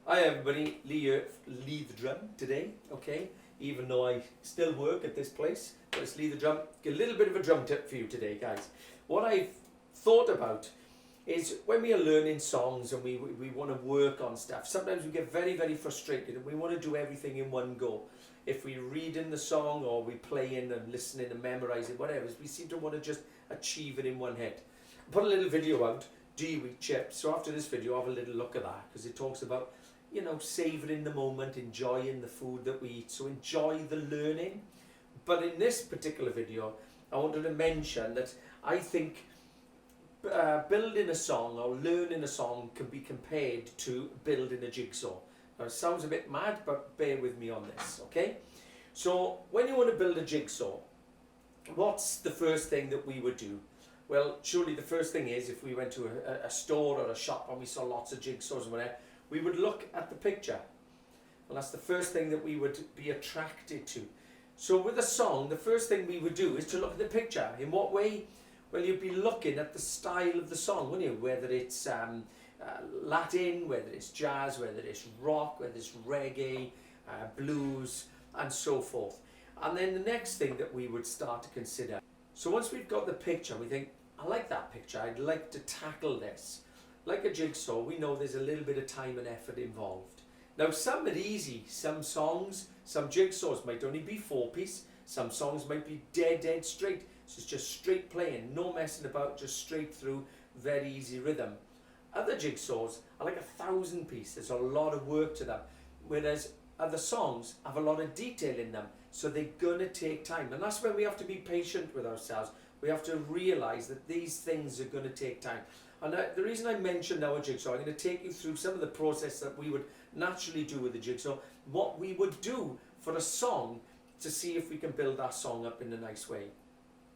Hi everybody, Lee the drum today, okay? Even though I still work at this place, but it's Lee the drum. Get a little bit of a drum tip for you today, guys. What I've thought about is when we are learning songs and we want to work on stuff, sometimes we get very, very frustrated and we want to do everything in one go. If we read in the song or we play in and listening and memorising, whatever, we seem to want to just achieve it in one hit. I put a little video out, Do You Eat Chips? So after this video, have a little look at that because it talks about, you know, savouring the moment, enjoying the food that we eat. So enjoy the learning. But in this particular video, I wanted to mention that I think building a song or learning a song can be compared to building a jigsaw. Now it sounds a bit mad, but bear with me on this, okay? So when you want to build a jigsaw, what's the first thing that we would do? Well, surely the first thing is if we went to a store or a shop and we saw lots of jigsaws and whatever, we would look at the picture. Well, that's the first thing that we would be attracted to. So with a song, the first thing we would do is to look at the picture. In what way? Well, you'd be looking at the style of the song, wouldn't you? Whether it's Latin, whether it's jazz, whether it's rock, whether it's reggae, blues, and so forth. And then the next thing that we would start to consider. So once we've got the picture, we think, I like that picture, I'd like to tackle this. Like a jigsaw, we know there's a little bit of time and effort involved. Now some are easy, some songs, some jigsaws might only be 4-piece, some songs might be dead straight. So it's just straight playing, no messing about, just straight through, very easy rhythm. Other jigsaws are like 1,000-piece, there's a lot of work to them. Whereas other songs have a lot of detail in them, so they're gonna take time. And that's when we have to be patient with ourselves. We have to realize that these things are gonna take time. And the reason I mentioned now a jigsaw, I'm going to take you through some of the process that we would naturally do with the jigsaw, what we would do for a song to see if we can build that song up in a nice way.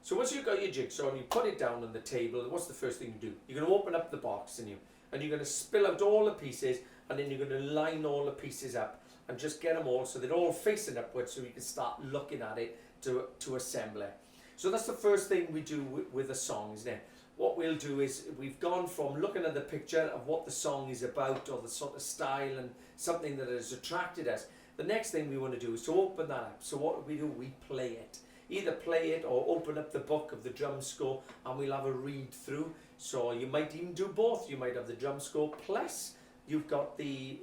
So once you've got your jigsaw and you put it down on the table, what's the first thing you do? You're going to open up the box and you're going to spill out all the pieces, and then you're going to line all the pieces up and just get them all so they're all facing upwards so you can start looking at it to assemble it. So that's the first thing we do with a song, isn't it? What we'll do is we've gone from looking at the picture of what the song is about or the sort of style and something that has attracted us. The next thing we want to do is to open that up. So what do? We play it. Either play it or open up the book of the drum score and we'll have a read through. So you might even do both. You might have the drum score plus you've got the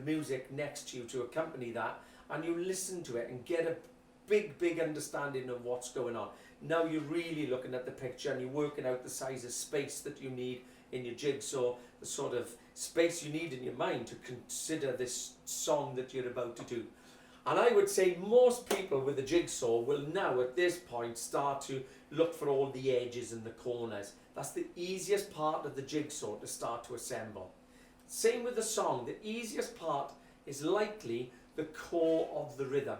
music next to you to accompany that, and you listen to it and get a big understanding of what's going on. Now you're really looking at the picture and you're working out the size of space that you need in your jigsaw, the sort of space you need in your mind to consider this song that you're about to do. And I would say most people with a jigsaw will now at this point start to look for all the edges and the corners. That's the easiest part of the jigsaw to start to assemble. Same with the song, the easiest part is likely the core of the rhythm.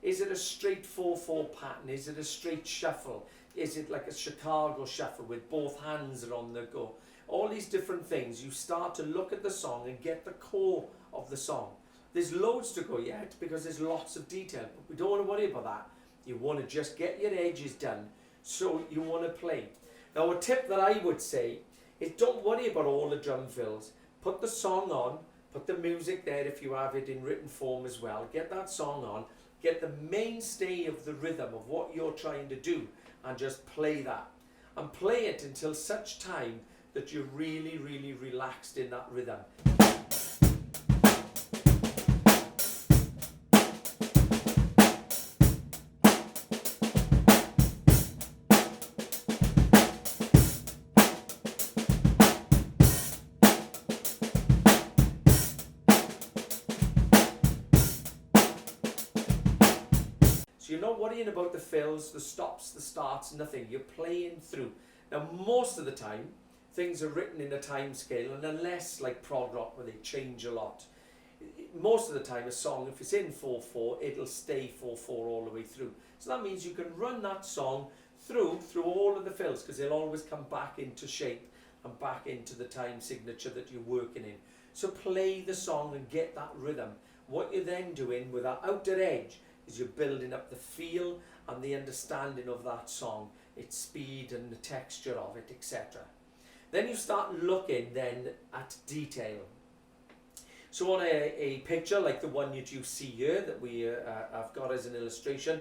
Is it a straight 4/4 pattern? Is it a straight shuffle? Is it like a Chicago shuffle with both hands are on the go? All these different things, you start to look at the song and get the core of the song. There's loads to go yet because there's lots of detail, but we don't want to worry about that. You want to just get your edges done, so you want to play. Now a tip that I would say is don't worry about all the drum fills. Put the song on, put the music there if you have it in written form as well. Get that song on. Get the mainstay of the rhythm of what you're trying to do and just play that. And play it until such time that you're really relaxed in that rhythm. So you're not worrying about the fills, the stops, the starts, nothing. You're playing through. Now most of the time, things are written in a time scale, and unless like prog rock where they change a lot, most of the time a song, if it's in 4/4, it'll stay 4/4 all the way through. So that means you can run that song through all of the fills because they'll always come back into shape and back into the time signature that you're working in. So play the song and get that rhythm. What you're then doing with that outer edge is you're building up the feel and the understanding of that song, its speed and the texture of it, etc. Then you start looking then at detail. So on a picture like the one that you see here that I've got as an illustration,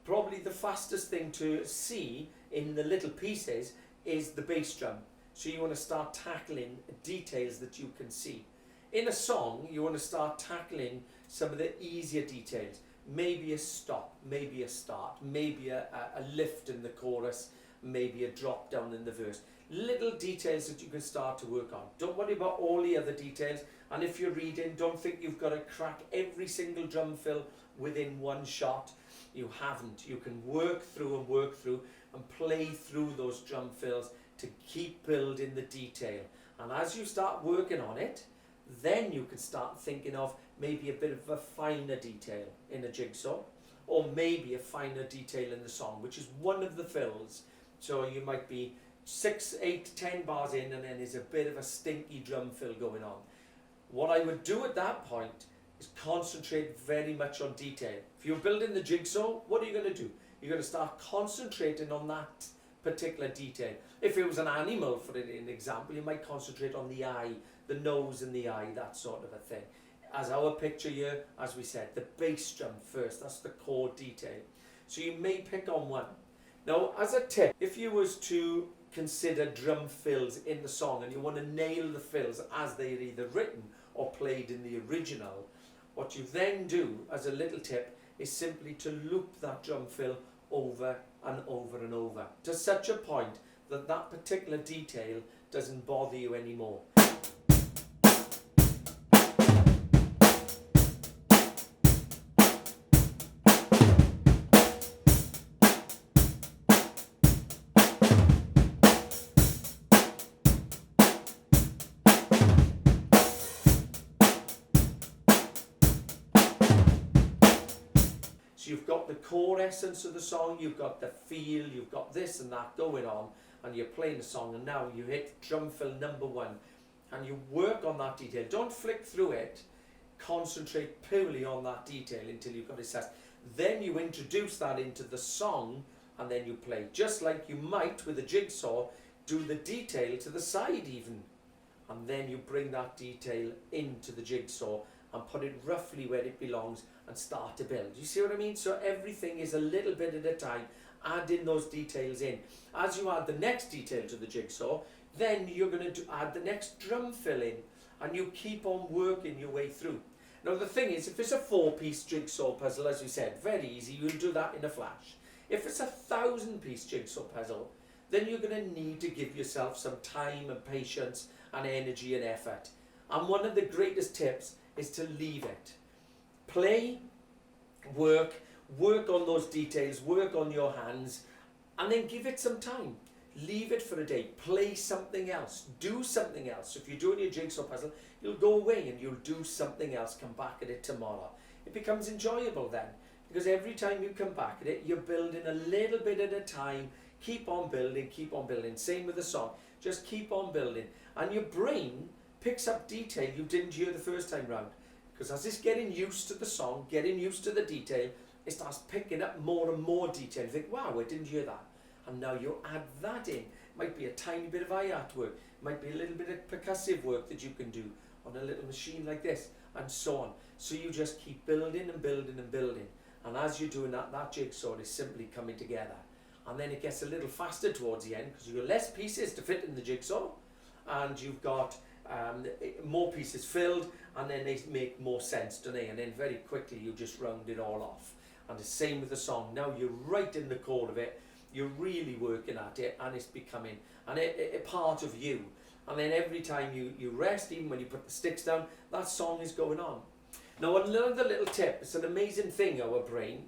probably the fastest thing to see in the little pieces is the bass drum. So you want to start tackling details that you can see. In a song, you want to start tackling some of the easier details. Maybe a stop, maybe a start, maybe a lift in the chorus, maybe a drop down in the verse. Little details that you can start to work on. Don't worry about all the other details. And if you're reading, don't think you've got to crack every single drum fill within one shot. You haven't. You can work through and play through those drum fills to keep building the detail. And as you start working on it, then you can start thinking of maybe a bit of a finer detail in a jigsaw, or maybe a finer detail in the song, which is one of the fills. So you might be 6, 8, 10 bars in, and then there's a bit of a stinky drum fill going on. What I would do at that point is concentrate very much on detail. If you're building the jigsaw, what are you going to do? You're going to start concentrating on that particular detail. If it was an animal, for an example, you might concentrate on the eye, the nose and the eye, that sort of a thing. As our picture here, as we said, the bass drum first, that's the core detail. So you may pick on one. Now, as a tip, if you was to consider drum fills in the song and you want to nail the fills as they're either written or played in the original, what you then do as a little tip is simply to loop that drum fill over and over and over to such a point that that particular detail doesn't bother you anymore. So you've got the core essence of the song, you've got the feel, you've got this and that going on, and you're playing the song, and now you hit drum fill number 1 and you work on that detail. Don't flick through it, concentrate purely on that detail until you've got it set. Then you introduce that into the song and then you play. Just like you might with a jigsaw do the detail to the side even, and then you bring that detail into the jigsaw and put it roughly where it belongs and start to build. You see what I mean? So everything is a little bit at a time, adding those details in. As you add the next detail to the jigsaw, then you're going to add the next drum fill in, and you keep on working your way through. Now the thing is, if it's a 4-piece jigsaw puzzle, as we said, very easy, you'll do that in a flash. If it's a 1,000-piece jigsaw puzzle, then you're going to need to give yourself some time and patience and energy and effort. And one of the greatest tips is to leave it. Play, work on those details, work on your hands, and then give it some time. Leave it for a day, play something else, do something else. If you're doing your jigsaw puzzle, you'll go away and you'll do something else, come back at it tomorrow. It becomes enjoyable then, because every time you come back at it, you're building a little bit at a time. Keep on building, same with the song, just keep on building. And your brain picks up detail you didn't hear the first time round. Because as it's getting used to the song, getting used to the detail, it starts picking up more and more detail. You think, wow, I didn't hear that. And now you add that in. It might be a tiny bit of eye artwork. It might be a little bit of percussive work that you can do on a little machine like this, and so on. So you just keep building and building and building. And as you're doing that, that jigsaw is simply coming together. And then it gets a little faster towards the end, because you've got less pieces to fit in the jigsaw, and you've got more pieces filled, and then they make more sense, don't they? And then very quickly you just round it all off. And the same with the song. Now you're right in the core of it, you're really working at it, and it's becoming a part of you. And then every time you rest, even when you put the sticks down, that song is going on. Now another little tip, it's an amazing thing, our brain.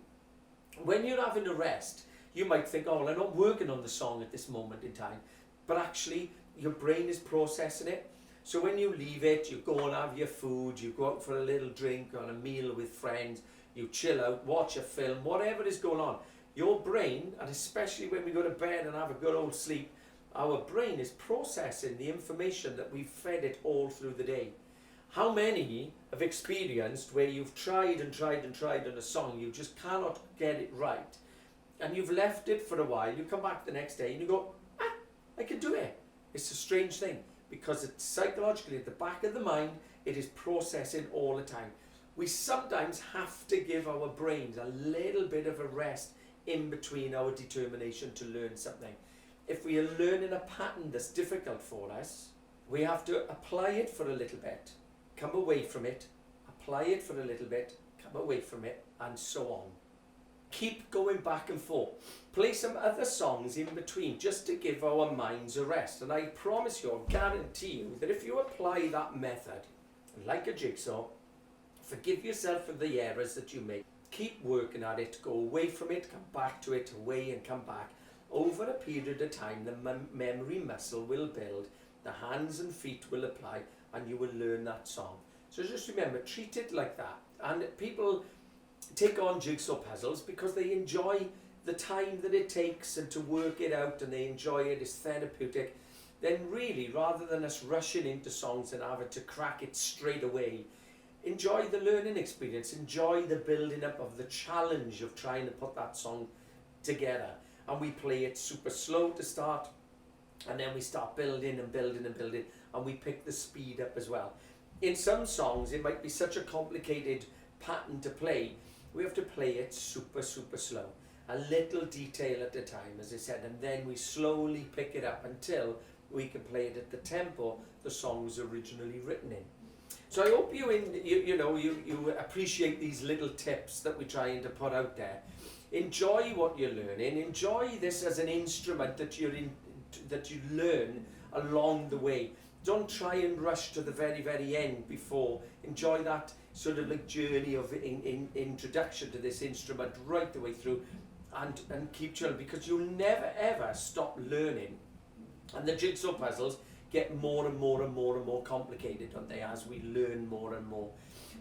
When you're having a rest, you might think, oh, well, I'm not working on the song at this moment in time. But actually, your brain is processing it. So when you leave it, you go and have your food, you go out for a little drink or a meal with friends, you chill out, watch a film, whatever is going on. Your brain, and especially when we go to bed and have a good old sleep, our brain is processing the information that we've fed it all through the day. How many have experienced where you've tried and tried and tried on a song, you just cannot get it right, and you've left it for a while, you come back the next day and you go, I can do it. It's a strange thing. because it's psychologically at the back of the mind, it is processing all the time. We sometimes have to give our brains a little bit of a rest in between our determination to learn something. If we are learning a pattern that's difficult for us, we have to apply it for a little bit, come away from it, apply it for a little bit, come away from it, and so on. Keep going back and forth. Play some other songs in between just to give our minds a rest. And I promise you, I guarantee you, that if you apply that method, like a jigsaw, forgive yourself for the errors that you make. Keep working at it, go away from it, come back to it, away and come back. Over a period of time, the memory muscle will build, the hands and feet will apply, and you will learn that song. So just remember, treat it like that. And people take on jigsaw puzzles because they enjoy the time that it takes and to work it out, and they enjoy it, it's therapeutic. Then really, rather than us rushing into songs and having to crack it straight away, enjoy the learning experience, enjoy the building up of the challenge of trying to put that song together. And we play it super slow to start, and then we start building and building and building, and we pick the speed up as well. In some songs, it might be such a complicated pattern to play, we have to play it super slow, a little detail at a time, as I said, and then we slowly pick it up until we can play it at the tempo the song was originally written in. So I hope you appreciate these little tips that we're trying to put out there. Enjoy what you're learning. Enjoy this as an instrument that you learn along the way. Don't try and rush to the very end before. Enjoy that sort of like journey of introduction to this instrument right the way through, and keep chilling, because you'll never ever stop learning. And the jigsaw puzzles get more and more complicated, don't they, as we learn more and more.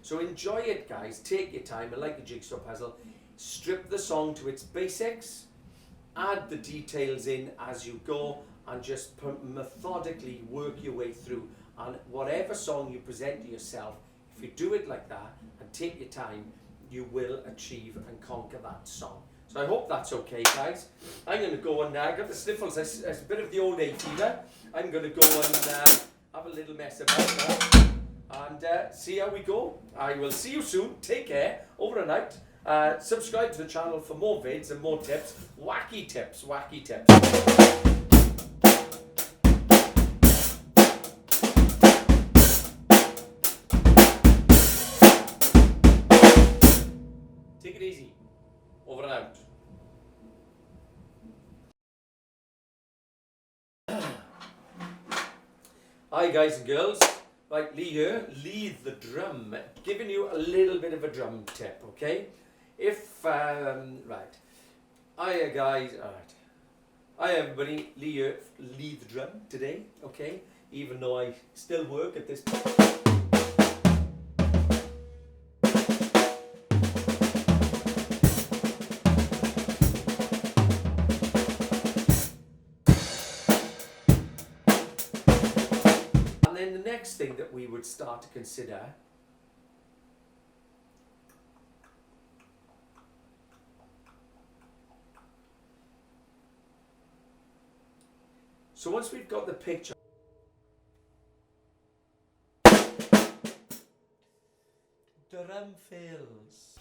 So enjoy it, guys. Take your time, and like the jigsaw puzzle, strip the song to its basics, add the details in as you go, and just methodically work your way through. And whatever song you present to yourself, if you do it like that and take your time, you will achieve and conquer that song. So I hope that's okay, guys. I'm going to go and I got the sniffles. It's a bit of the old hay fever. I'm going to go and have a little mess about now and see how we go. I will see you soon. Take care. Over and out. Subscribe to the channel for more vids and more tips. Wacky tips. Take it easy. Over and out. Hi guys and girls. Right, Lee here, lead the drum. Giving you a little bit of a drum tip, okay? Right. Hiya guys, alright. Hi everybody, Lee here, lead the drum today, okay? Even though I still work at this point. And then the next thing that we would start to consider so once we've got the picture, drum fills.